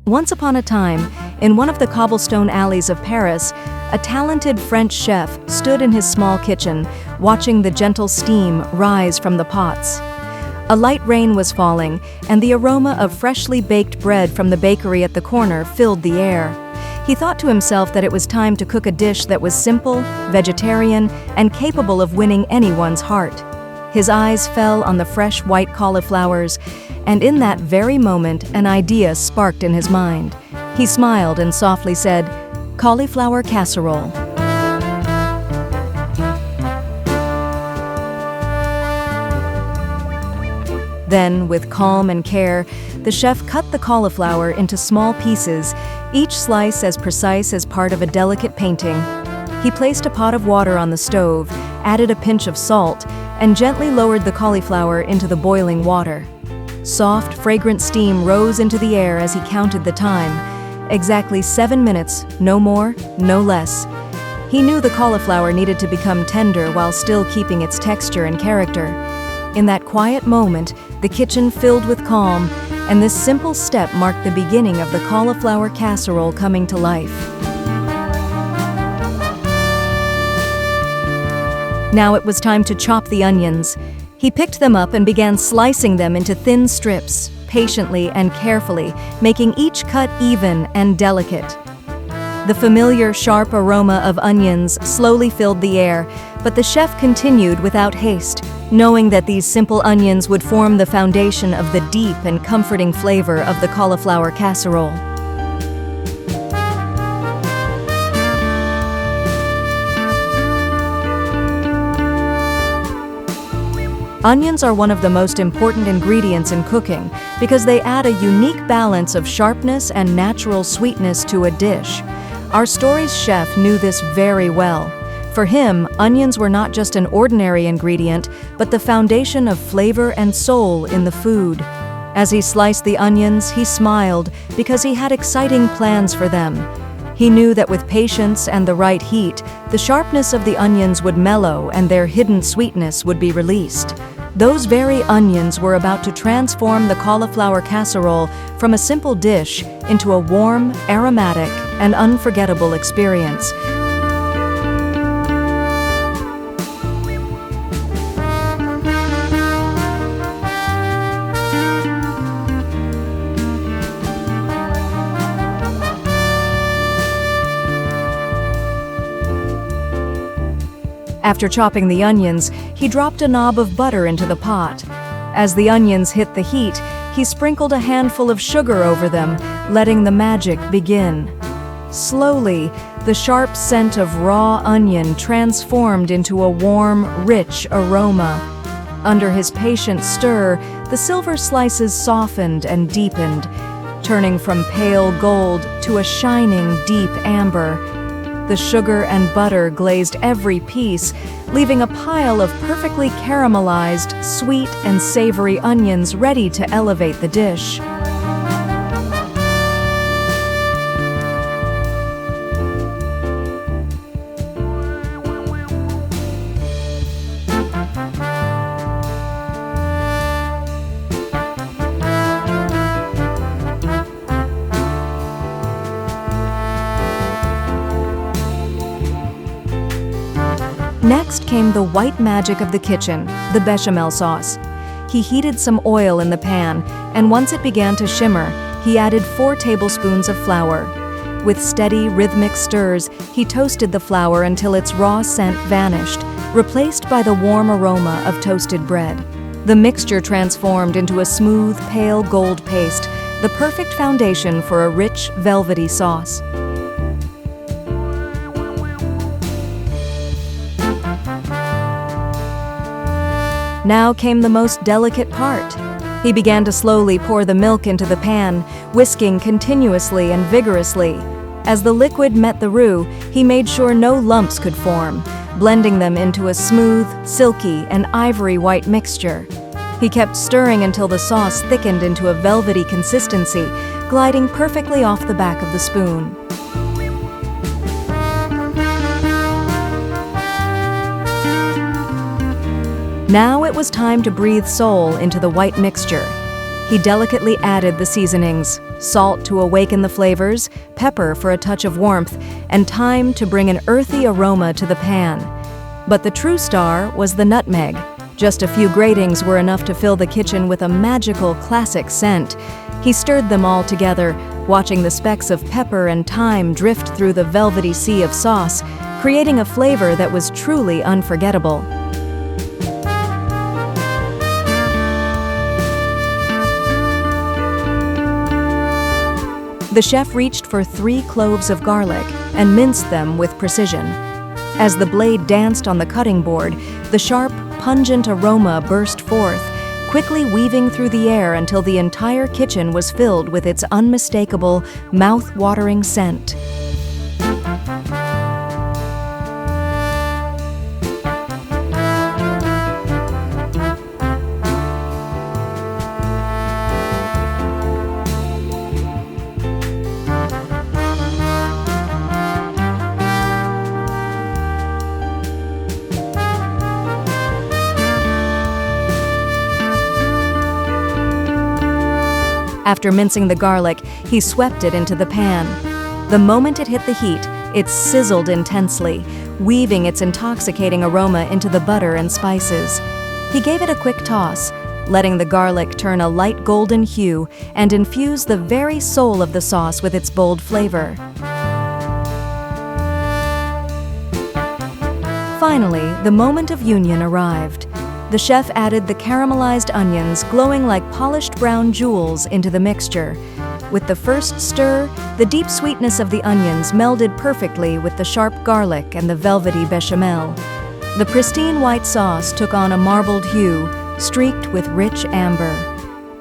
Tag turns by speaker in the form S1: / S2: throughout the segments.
S1: Once upon a time, in one of the cobblestone alleys of Paris, a talented French chef stood in his small kitchen, watching the gentle steam rise from the pots. A light rain was falling, and the aroma of freshly baked bread from the bakery at the corner filled the air. He thought to himself that it was time to cook a dish that was simple, vegetarian, and capable of winning anyone's heart. His eyes fell on the fresh white cauliflowers, and in that very moment an idea sparked in his mind. He smiled and softly said, "Cauliflower casserole." Then, with calm and care, the chef cut the cauliflower into small pieces, each slice as precise as part of a delicate painting. He placed a pot of water on the stove, added a pinch of salt, and gently lowered the cauliflower into the boiling water. Soft, fragrant steam rose into the air as he counted the time. Exactly 7 minutes, no more, no less. He knew the cauliflower needed to become tender while still keeping its texture and character. In that quiet moment, the kitchen filled with calm, and this simple step marked the beginning of the cauliflower casserole coming to life. Now it was time to chop the onions. He picked them up and began slicing them into thin strips, patiently and carefully, making each cut even and delicate. The familiar sharp aroma of onions slowly filled the air, but the chef continued without haste, knowing that these simple onions would form the foundation of the deep and comforting flavor of the cauliflower casserole. Onions are one of the most important ingredients in cooking because they add a unique balance of sharpness and natural sweetness to a dish. Our story's chef knew this very well. For him, onions were not just an ordinary ingredient, but the foundation of flavor and soul in the food. As he sliced the onions, he smiled because he had exciting plans for them. He knew that with patience and the right heat, the sharpness of the onions would mellow and their hidden sweetness would be released. Those very onions were about to transform the cauliflower casserole from a simple dish into a warm, aromatic, and unforgettable experience. After chopping the onions, he dropped a knob of butter into the pot. As the onions hit the heat, he sprinkled a handful of sugar over them, letting the magic begin. Slowly, the sharp scent of raw onion transformed into a warm, rich aroma. Under his patient stir, the silver slices softened and deepened, turning from pale gold to a shining, deep amber. The sugar and butter glazed every piece, leaving a pile of perfectly caramelized, sweet and savory onions ready to elevate the dish. Next came the white magic of the kitchen, the bechamel sauce. He heated some oil in the pan, and once it began to shimmer, he added 4 tablespoons of flour. With steady, rhythmic stirs, he toasted the flour until its raw scent vanished, replaced by the warm aroma of toasted bread. The mixture transformed into a smooth, pale gold paste, the perfect foundation for a rich, velvety sauce. Now came the most delicate part. He began to slowly pour the milk into the pan, whisking continuously and vigorously. As the liquid met the roux, he made sure no lumps could form, blending them into a smooth, silky, and ivory white mixture. He kept stirring until the sauce thickened into a velvety consistency, gliding perfectly off the back of the spoon. Now it was time to breathe soul into the white mixture. He delicately added the seasonings, salt to awaken the flavors, pepper for a touch of warmth, and thyme to bring an earthy aroma to the pan. But the true star was the nutmeg. Just a few gratings were enough to fill the kitchen with a magical classic scent. He stirred them all together, watching the specks of pepper and thyme drift through the velvety sea of sauce, creating a flavor that was truly unforgettable. The chef reached for 3 cloves of garlic and minced them with precision. As the blade danced on the cutting board, the sharp, pungent aroma burst forth, quickly weaving through the air until the entire kitchen was filled with its unmistakable, mouth-watering scent. After mincing the garlic, he swept it into the pan. The moment it hit the heat, it sizzled intensely, weaving its intoxicating aroma into the butter and spices. He gave it a quick toss, letting the garlic turn a light golden hue and infuse the very soul of the sauce with its bold flavor. Finally, the moment of union arrived. The chef added the caramelized onions, glowing like polished brown jewels, into the mixture. With the first stir, the deep sweetness of the onions melded perfectly with the sharp garlic and the velvety bechamel. The pristine white sauce took on a marbled hue, streaked with rich amber.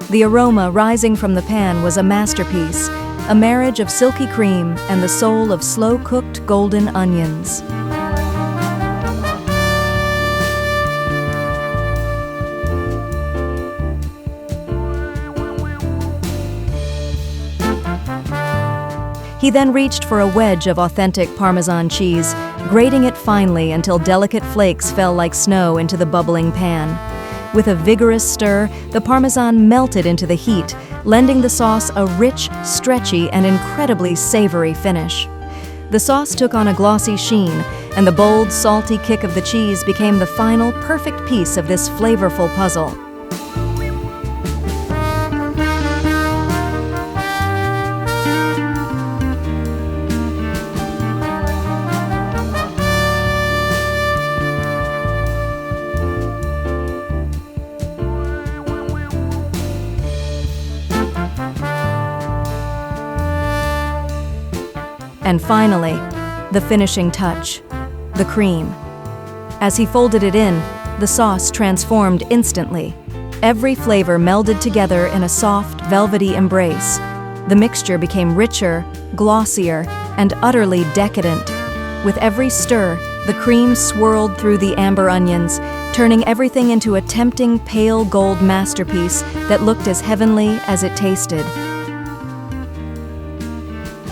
S1: The aroma rising from the pan was a masterpiece, a marriage of silky cream and the soul of slow-cooked golden onions. He then reached for a wedge of authentic Parmesan cheese, grating it finely until delicate flakes fell like snow into the bubbling pan. With a vigorous stir, the Parmesan melted into the heat, lending the sauce a rich, stretchy, and incredibly savory finish. The sauce took on a glossy sheen, and the bold, salty kick of the cheese became the final, perfect piece of this flavorful puzzle. And finally, the finishing touch, the cream. As he folded it in, the sauce transformed instantly. Every flavor melded together in a soft, velvety embrace. The mixture became richer, glossier, and utterly decadent. With every stir, the cream swirled through the amber onions, turning everything into a tempting pale gold masterpiece that looked as heavenly as it tasted.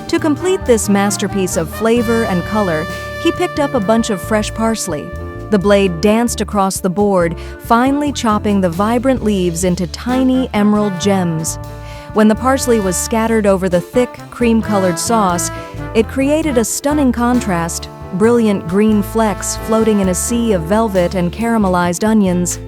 S1: To complete this masterpiece of flavor and color, he picked up a bunch of fresh parsley. The blade danced across the board, finely chopping the vibrant leaves into tiny emerald gems. When the parsley was scattered over the thick, cream-colored sauce, it created a stunning contrast, brilliant green flecks floating in a sea of velvet and caramelized onions.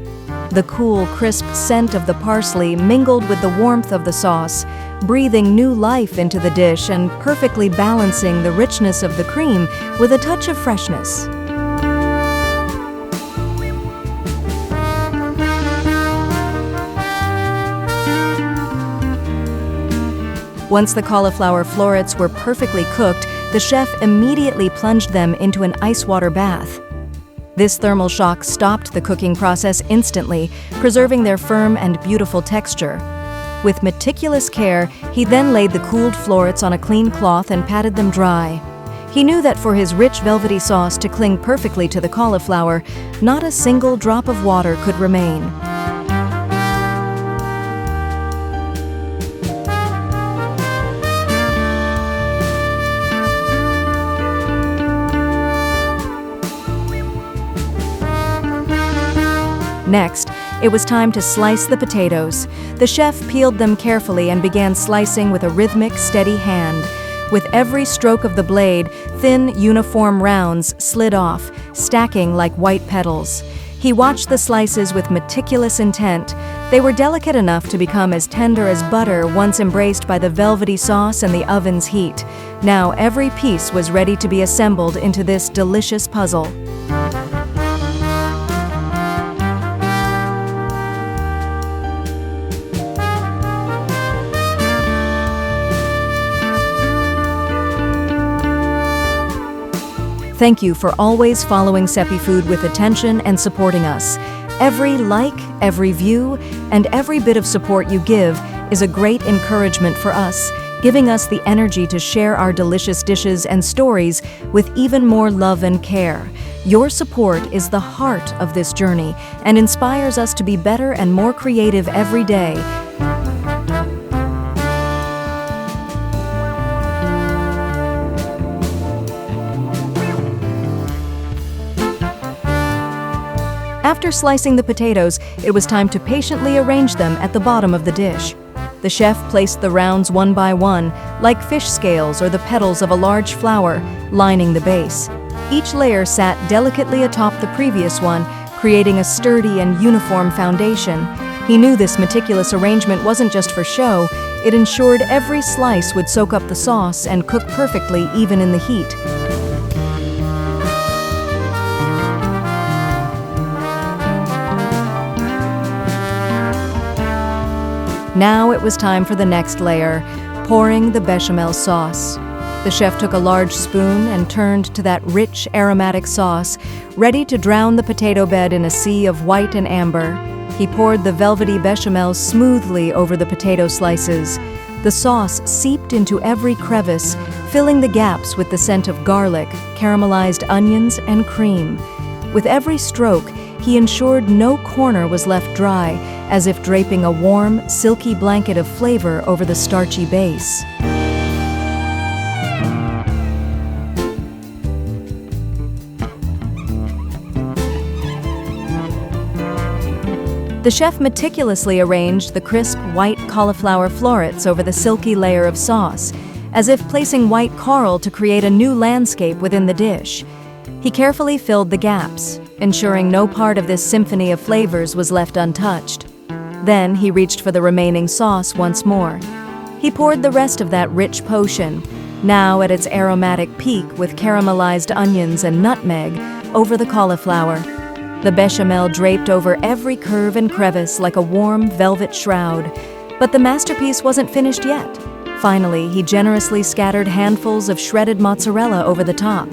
S1: The cool, crisp scent of the parsley mingled with the warmth of the sauce, breathing new life into the dish and perfectly balancing the richness of the cream with a touch of freshness. Once the cauliflower florets were perfectly cooked, the chef immediately plunged them into an ice water bath. This thermal shock stopped the cooking process instantly, preserving their firm and beautiful texture. With meticulous care, he then laid the cooled florets on a clean cloth and patted them dry. He knew that for his rich velvety sauce to cling perfectly to the cauliflower, not a single drop of water could remain. Next, It was time to slice the potatoes. The chef peeled them carefully and began slicing with a rhythmic, steady hand. With every stroke of the blade, thin, uniform rounds slid off, stacking like white petals. He watched the slices with meticulous intent. They were delicate enough to become as tender as butter once embraced by the velvety sauce and the oven's heat. Now every piece was ready to be assembled into this delicious puzzle. Thank you for always following Seppi Food with attention and supporting us. Every like, every view, and every bit of support you give is a great encouragement for us, giving us the energy to share our delicious dishes and stories with even more love and care. Your support is the heart of this journey and inspires us to be better and more creative every day. After slicing the potatoes, it was time to patiently arrange them at the bottom of the dish. The chef placed the rounds one by one, like fish scales or the petals of a large flower, lining the base. Each layer sat delicately atop the previous one, creating a sturdy and uniform foundation. He knew this meticulous arrangement wasn't just for show, it ensured every slice would soak up the sauce and cook perfectly even in the heat. Now it was time for the next layer, pouring the bechamel sauce. The chef took a large spoon and turned to that rich, aromatic sauce, ready to drown the potato bed in a sea of white and amber. He poured the velvety bechamel smoothly over the potato slices. The sauce seeped into every crevice, filling the gaps with the scent of garlic, caramelized onions, and cream. With every stroke, he ensured no corner was left dry, as if draping a warm, silky blanket of flavor over the starchy base. The chef meticulously arranged the crisp white cauliflower florets over the silky layer of sauce, as if placing white coral to create a new landscape within the dish. He carefully filled the gaps, ensuring no part of this symphony of flavors was left untouched. Then he reached for the remaining sauce once more. He poured the rest of that rich potion, now at its aromatic peak with caramelized onions and nutmeg, over the cauliflower. The bechamel draped over every curve and crevice like a warm velvet shroud. But the masterpiece wasn't finished yet. Finally, he generously scattered handfuls of shredded mozzarella over the top.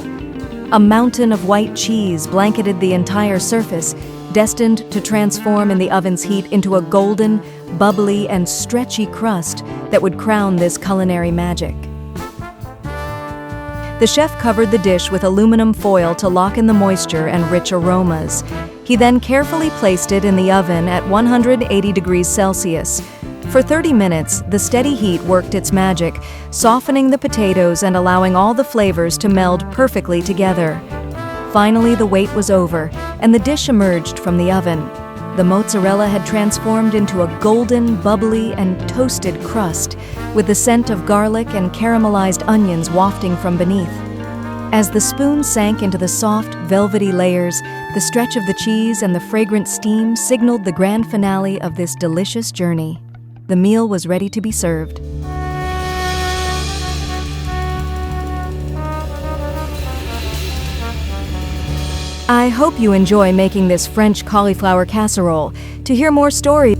S1: A mountain of white cheese blanketed the entire surface, destined to transform in the oven's heat into a golden, bubbly, and stretchy crust that would crown this culinary magic. The chef covered the dish with aluminum foil to lock in the moisture and rich aromas. He then carefully placed it in the oven at 180 degrees Celsius. For 30 minutes, the steady heat worked its magic, softening the potatoes and allowing all the flavors to meld perfectly together. Finally, the wait was over, and the dish emerged from the oven. The mozzarella had transformed into a golden, bubbly, and toasted crust, with the scent of garlic and caramelized onions wafting from beneath. As the spoon sank into the soft, velvety layers, the stretch of the cheese and the fragrant steam signaled the grand finale of this delicious journey. The meal was ready to be served. I hope you enjoy making this French cauliflower casserole. To hear more stories,